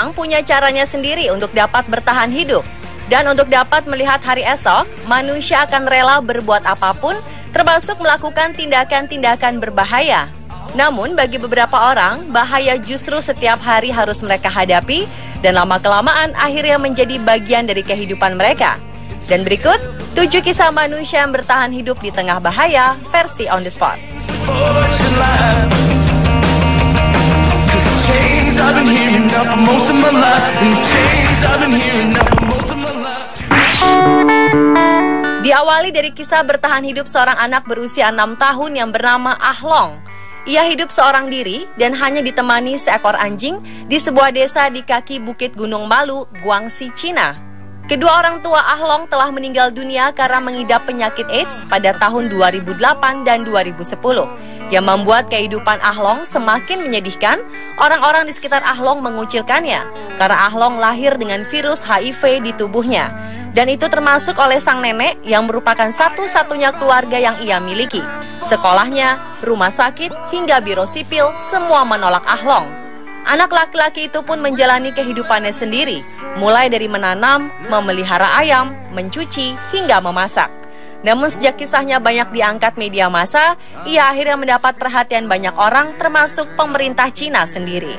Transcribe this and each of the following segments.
orang punya caranya sendiri untuk dapat bertahan hidup. Dan untuk dapat melihat hari esok, manusia akan rela berbuat apapun, termasuk melakukan tindakan-tindakan berbahaya. Namun bagi beberapa orang, bahaya justru setiap hari harus mereka hadapi, dan lama-kelamaan akhirnya menjadi bagian dari kehidupan mereka. Dan berikut, 7 kisah manusia yang bertahan hidup di tengah bahaya, versi On The Spot. Diawali dari kisah bertahan hidup seorang anak berusia 6 tahun yang bernama Ahlong. Ia hidup seorang diri dan hanya ditemani seekor anjing di sebuah desa di kaki Bukit Gunung Malu, Guangxi, Cina. Kedua orang tua Ahlong telah meninggal dunia karena mengidap penyakit AIDS pada tahun 2008 dan 2010. Yang membuat kehidupan Ahlong semakin menyedihkan, orang-orang di sekitar Ahlong mengucilkannya karena Ahlong lahir dengan virus HIV di tubuhnya. Dan itu termasuk oleh sang nenek yang merupakan satu-satunya keluarga yang ia miliki. Sekolahnya, rumah sakit, hingga biro sipil, semua menolak Ahlong. Anak laki-laki itu pun menjalani kehidupannya sendiri, mulai dari menanam, memelihara ayam, mencuci, hingga memasak. Namun sejak kisahnya banyak diangkat media massa, ia akhirnya mendapat perhatian banyak orang, termasuk pemerintah Cina sendiri.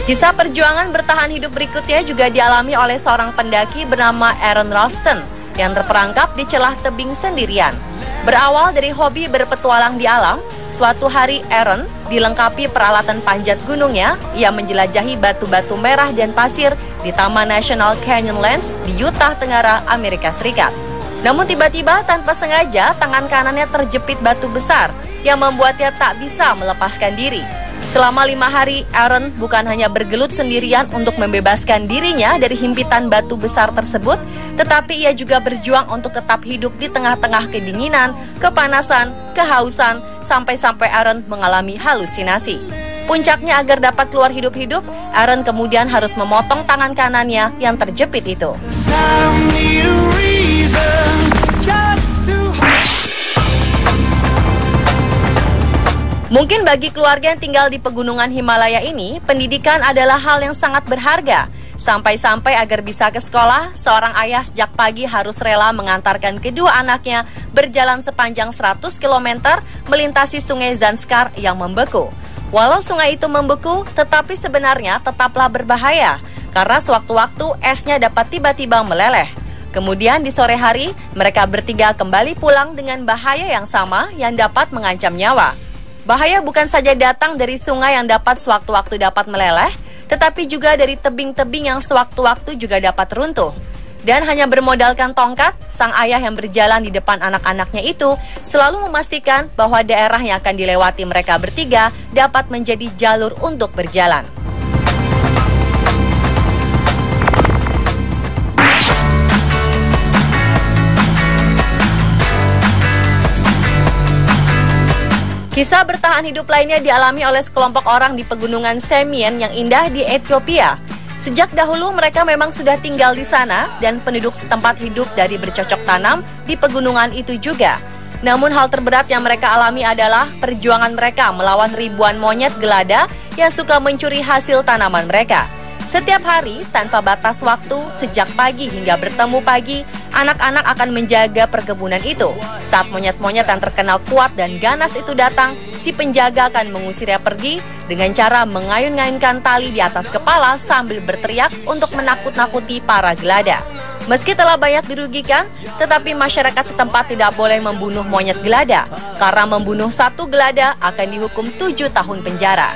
Kisah perjuangan bertahan hidup berikutnya juga dialami oleh seorang pendaki bernama Aaron Ralston yang terperangkap di celah tebing sendirian. Berawal dari hobi berpetualang di alam, suatu hari Aaron dilengkapi peralatan panjat gunungnya, ia menjelajahi batu-batu merah dan pasir di Taman Nasional Canyonlands di Utah Tenggara, Amerika Serikat. Namun tiba-tiba tanpa sengaja tangan kanannya terjepit batu besar yang membuatnya tak bisa melepaskan diri. Selama 5 hari, Aaron bukan hanya bergelut sendirian untuk membebaskan dirinya dari himpitan batu besar tersebut, tetapi ia juga berjuang untuk tetap hidup di tengah-tengah kedinginan, kepanasan, kehausan, sampai-sampai Aaron mengalami halusinasi. Puncaknya agar dapat keluar hidup-hidup, Aaron kemudian harus memotong tangan kanannya yang terjepit itu. Mungkin bagi keluarga yang tinggal di pegunungan Himalaya ini, pendidikan adalah hal yang sangat berharga. Sampai-sampai agar bisa ke sekolah, seorang ayah sejak pagi harus rela mengantarkan kedua anaknya berjalan sepanjang 100 km melintasi sungai Zanskar yang membeku. Walau sungai itu membeku, tetapi sebenarnya tetaplah berbahaya, karena sewaktu-waktu esnya dapat tiba-tiba meleleh. Kemudian di sore hari, mereka bertiga kembali pulang dengan bahaya yang sama yang dapat mengancam nyawa. Bahaya bukan saja datang dari sungai yang dapat sewaktu-waktu dapat meleleh, tetapi juga dari tebing-tebing yang sewaktu-waktu juga dapat runtuh. Dan hanya bermodalkan tongkat, sang ayah yang berjalan di depan anak-anaknya itu selalu memastikan bahwa daerah yang akan dilewati mereka bertiga dapat menjadi jalur untuk berjalan. Kisah bertahan hidup lainnya dialami oleh sekelompok orang di pegunungan Semien yang indah di Ethiopia. Sejak dahulu mereka memang sudah tinggal di sana dan penduduk setempat hidup dari bercocok tanam di pegunungan itu juga. Namun hal terberat yang mereka alami adalah perjuangan mereka melawan ribuan monyet gelada yang suka mencuri hasil tanaman mereka. Setiap hari tanpa batas waktu, sejak pagi hingga bertemu pagi, anak-anak akan menjaga perkebunan itu. Saat monyet-monyet yang terkenal kuat dan ganas itu datang, si penjaga akan mengusirnya pergi dengan cara mengayun-ngayunkan tali di atas kepala sambil berteriak untuk menakut-nakuti para gelada. Meski telah banyak dirugikan, tetapi masyarakat setempat tidak boleh membunuh monyet gelada, karena membunuh satu gelada akan dihukum 7 tahun penjara.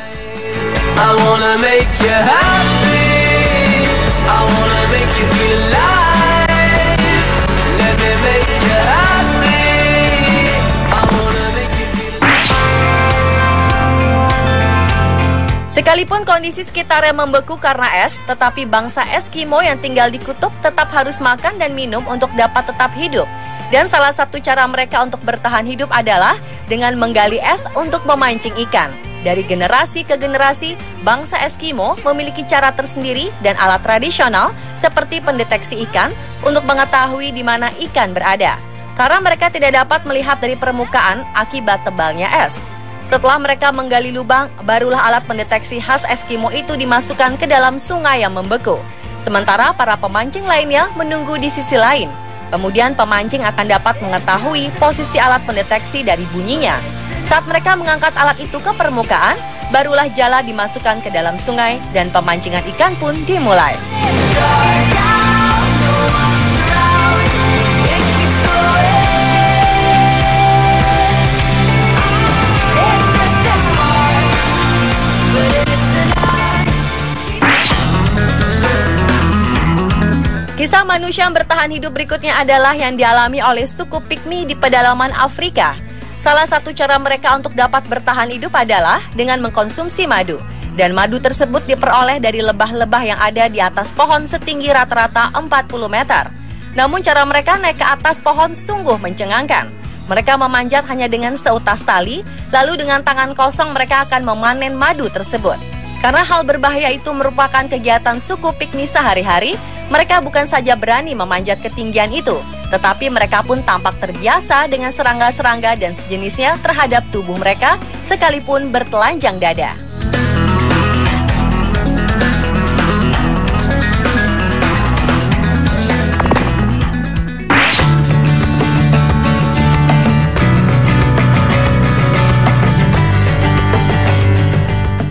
I wanna make you happy. I wanna make you feel alive. Let me make you happy. I wanna make you feel alive. Sekalipun kondisi sekitarnya membeku karena es, tetapi bangsa Eskimo yang tinggal di kutub tetap harus makan dan minum untuk dapat tetap hidup. Dan salah satu cara mereka untuk bertahan hidup adalah dengan menggali es untuk memancing ikan. Dari generasi ke generasi, bangsa Eskimo memiliki cara tersendiri dan alat tradisional seperti pendeteksi ikan untuk mengetahui di mana ikan berada. Karena mereka tidak dapat melihat dari permukaan akibat tebalnya es. Setelah mereka menggali lubang, barulah alat pendeteksi khas Eskimo itu dimasukkan ke dalam sungai yang membeku. Sementara para pemancing lainnya menunggu di sisi lain. Kemudian pemancing akan dapat mengetahui posisi alat pendeteksi dari bunyinya. Saat mereka mengangkat alat itu ke permukaan, barulah jala dimasukkan ke dalam sungai dan pemancingan ikan pun dimulai. Kisah manusia yang bertahan hidup berikutnya adalah yang dialami oleh suku Pygmy di pedalaman Afrika. Salah satu cara mereka untuk dapat bertahan hidup adalah dengan mengkonsumsi madu. Dan madu tersebut diperoleh dari lebah-lebah yang ada di atas pohon setinggi rata-rata 40 meter. Namun cara mereka naik ke atas pohon sungguh mencengangkan. Mereka memanjat hanya dengan seutas tali, lalu dengan tangan kosong mereka akan memanen madu tersebut. Karena hal berbahaya itu merupakan kegiatan suku Pygmy sehari-hari, mereka bukan saja berani memanjat ketinggian itu, tetapi mereka pun tampak terbiasa dengan serangga-serangga dan sejenisnya terhadap tubuh mereka, sekalipun bertelanjang dada.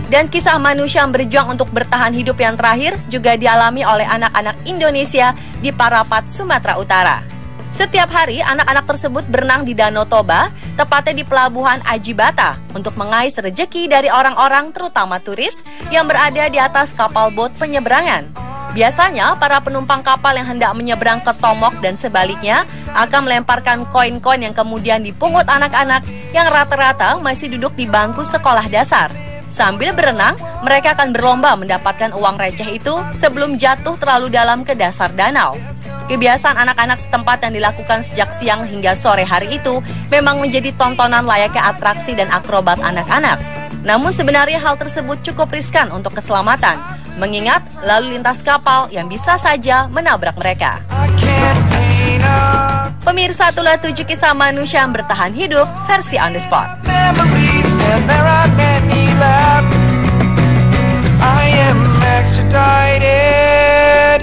Dan kisah manusia yang berjuang untuk bertahan hidup yang terakhir juga dialami oleh anak-anak Indonesia di Parapat, Sumatera Utara. Setiap hari, anak-anak tersebut berenang di Danau Toba, tepatnya di pelabuhan Ajibata, untuk mengais rejeki dari orang-orang terutama turis yang berada di atas kapal bot penyeberangan. Biasanya, para penumpang kapal yang hendak menyeberang ke Tomok dan sebaliknya akan melemparkan koin-koin yang kemudian dipungut anak-anak yang rata-rata masih duduk di bangku sekolah dasar. Sambil berenang, mereka akan berlomba mendapatkan uang receh itu sebelum jatuh terlalu dalam ke dasar danau. Kebiasaan anak-anak setempat yang dilakukan sejak siang hingga sore hari itu memang menjadi tontonan layaknya atraksi dan akrobat anak-anak. Namun sebenarnya hal tersebut cukup riskan untuk keselamatan, mengingat lalu lintas kapal yang bisa saja menabrak mereka. Pemirsa, itulah 7 kisah manusia yang bertahan hidup versi On The Spot. I am extradited.